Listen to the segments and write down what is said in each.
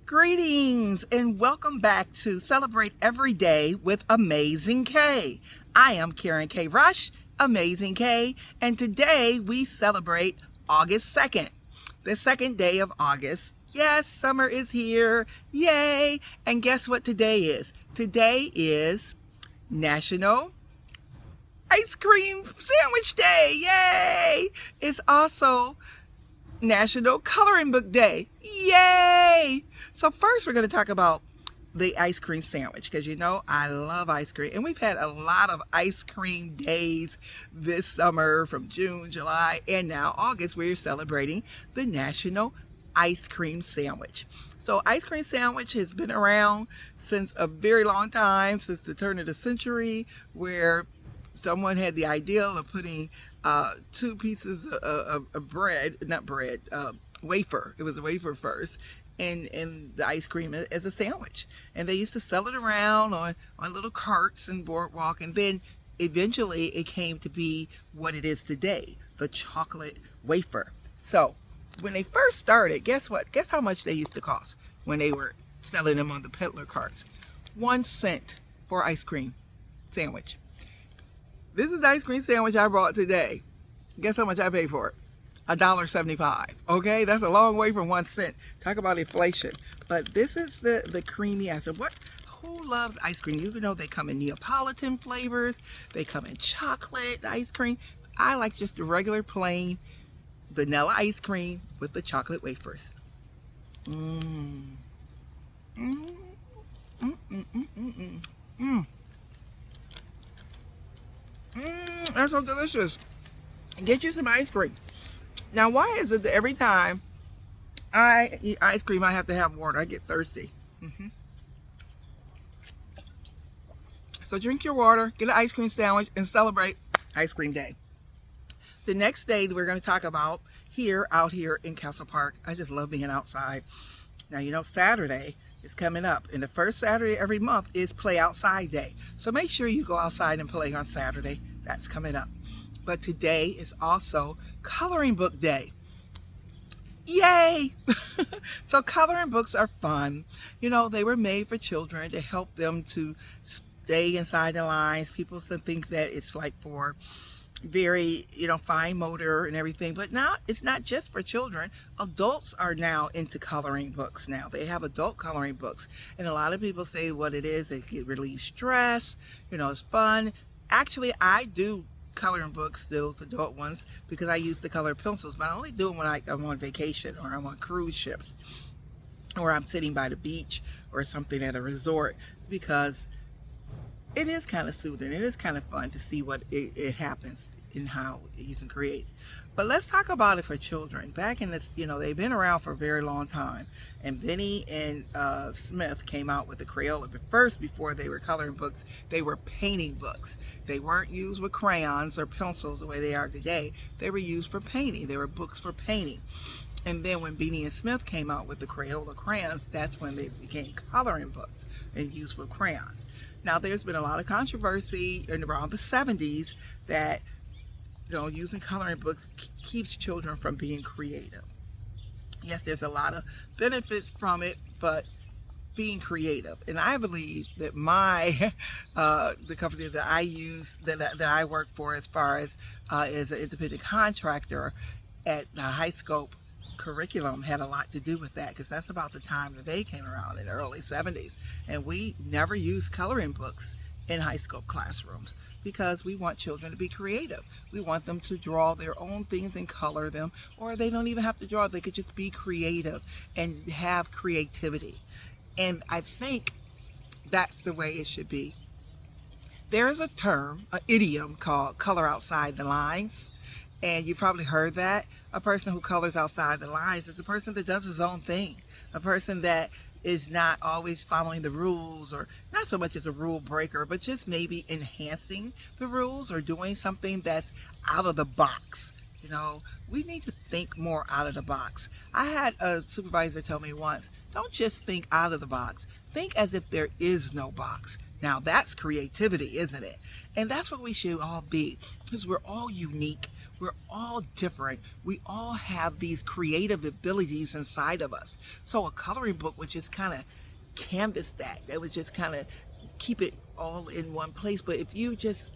Greetings and welcome back to Celebrate Every Day with Amazing K. I am Karen K. Rush, Amazing K, and today we celebrate August 2nd, the second day of August. Yes, summer is here. Yay! And guess what today is? Today is National Ice Cream Sandwich Day. Yay! It's also National Coloring Book Day. Yay! So first we're going to talk about the ice cream sandwich because you know I love ice cream and we've had a lot of ice cream days this summer from June, July, and now August. We're celebrating the National Ice Cream Sandwich. So ice cream sandwich has been around since a very long time, since the turn of the century, where someone had the idea of putting two pieces of bread, not bread, wafer. It was a wafer first, and the ice cream as a sandwich. And they used to sell it around on little carts and boardwalk. And then eventually it came to be what it is today, the chocolate wafer. So when they first started, guess what? Guess how much they used to cost when they were selling them on the peddler carts? 1 cent for ice cream sandwich. This is the ice cream sandwich I brought today. Guess how much I paid for it? $1.75. Okay, that's a long way from 1 cent. Talk about inflation. But this is the creamy ice cream. Who loves ice cream? You know they come in Neapolitan flavors. They come in chocolate ice cream. I like just the regular plain vanilla ice cream with the chocolate wafers. Mmm. Mmm. Mmm. Mmm. Mmm. Mmm. Mmm. That's so delicious. Get you some ice cream. Now, why is it that every time I eat ice cream, I have to have water? I get thirsty. So drink your water, get an ice cream sandwich, and celebrate Ice Cream Day. The next day we're going to talk about out here in Castle Park. I just love being outside. Now, you know, Saturday is coming up, and the first Saturday every month is Play Outside Day. So make sure you go outside and play on Saturday. That's coming up. But today is also Coloring Book Day. Yay! So coloring books are fun. You know, they were made for children to help them to stay inside the lines. People think that it's like for very, fine motor and everything, but now it's not just for children. Adults are now into coloring books now. They have adult coloring books, and a lot of people say what it is, they get relieve stress, it's fun. Actually, I do coloring books, those adult ones, because I use the color pencils, but I only do them when I'm on vacation or I'm on cruise ships or I'm sitting by the beach or something at a resort, because it is kind of soothing. It is kind of fun to see what it happens and how you can create. But let's talk about it for children. Back in this, they've been around for a very long time. And Benny and Smith came out with the Crayola. But first, before they were coloring books, they were painting books. They weren't used with crayons or pencils the way they are today. They were used for painting. They were books for painting. And then when Benny and Smith came out with the Crayola crayons, that's when they became coloring books and used with crayons. Now, there's been a lot of controversy in around the 70s that using coloring books keeps children from being creative. Yes, there's a lot of benefits from it, but being creative. And I believe that the company that I use, that I work for as far as an independent contractor at the High Scope curriculum, had a lot to do with that, because that's about the time that they came around in the early 70s. And we never used coloring books in high school classrooms because we want children to be creative. We want them to draw their own things and color them, or they don't even have to draw. They could just be creative and have creativity. And I think that's the way it should be. There's a term, an idiom called color outside the lines. And you probably heard that. A person who colors outside the lines is a person that does his own thing. A person that is not always following the rules, or not so much as a rule breaker, but just maybe enhancing the rules or doing something that's out of the box. We need to think more out of the box. I had a supervisor tell me once, don't just think out of the box. Think as if there is no box. Now that's creativity, isn't it? And that's what we should all be, because we're all unique. We're all different. We all have these creative abilities inside of us. So a coloring book would just kind of canvas that. That would just kind of keep it all in one place. But if you just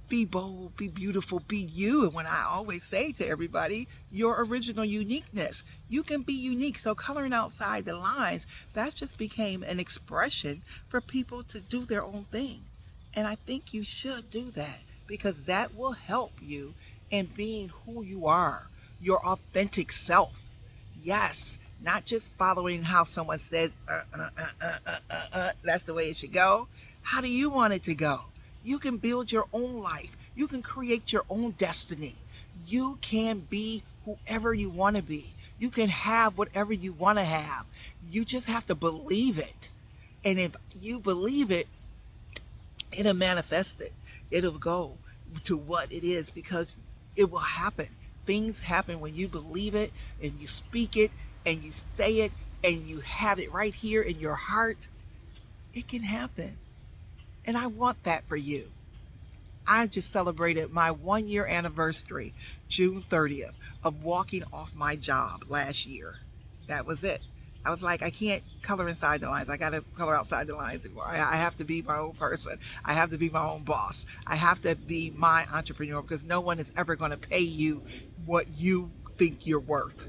be bold, be beautiful, be you. And when I always say to everybody, your original uniqueness, you can be unique. So coloring outside the lines, that just became an expression for people to do their own thing. And I think you should do that because that will help you in being who you are, your authentic self. Yes, not just following how someone says, that's the way it should go. How do you want it to go? You can build your own life. You can create your own destiny. You can be whoever you want to be. You can have whatever you want to have. You just have to believe it. And if you believe it, it'll manifest it. It'll go to what it is because it will happen. Things happen when you believe it and you speak it and you say it and you have it right here in your heart. It can happen. And I want that for you. I just celebrated my 1 year anniversary, June 30th, of walking off my job last year. That was it. I was like, I can't color inside the lines. I got to color outside the lines anymore. I have to be my own person. I have to be my own boss. I have to be my entrepreneur because no one is ever going to pay you what you think you're worth.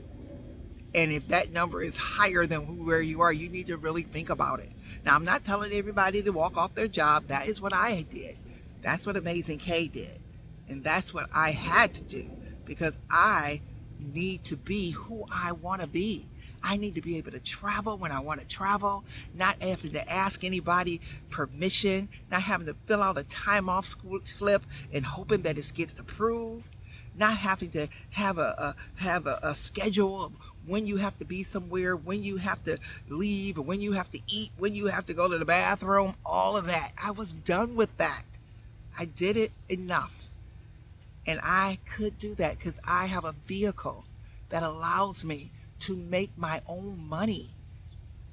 And if that number is higher than where you are, you need to really think about it. Now, I'm not telling everybody to walk off their job. That is what I did. That's what Amazing K did. And that's what I had to do because I need to be who I want to be. I need to be able to travel when I want to travel, not having to ask anybody permission, not having to fill out a time off school slip and hoping that it gets approved, not having to have a schedule of when you have to be somewhere, when you have to leave, or when you have to eat, when you have to go to the bathroom, all of that. I was done with that. I did it enough. And I could do that because I have a vehicle that allows me to make my own money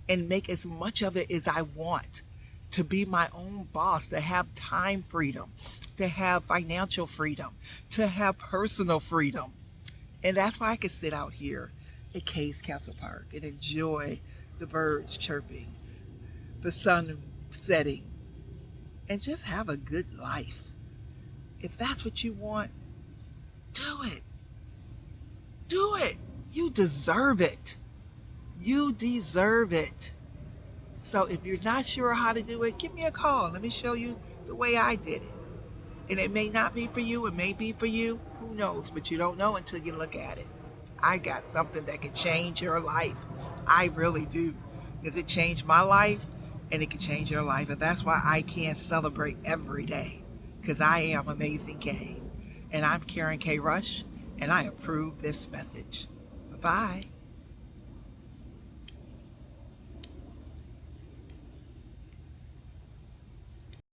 and make as much of it as I want, to be my own boss, to have time freedom, to have financial freedom, to have personal freedom. And that's why I can sit out here at Kay's Castle Park and enjoy the birds chirping, the sun setting, and just have a good life. If that's what you want, do it. Do it. You deserve it. You deserve it. So if you're not sure how to do it, give me a call. Let me show you the way I did it. And it may not be for you. It may be for you. Who knows? But you don't know until you look at it. I got something that can change your life. I really do. Because it changed my life and it can change your life. And that's why I can celebrate every day. Because I am Amazing K. And I'm Karen K. Rush. And I approve this message. Bye-bye.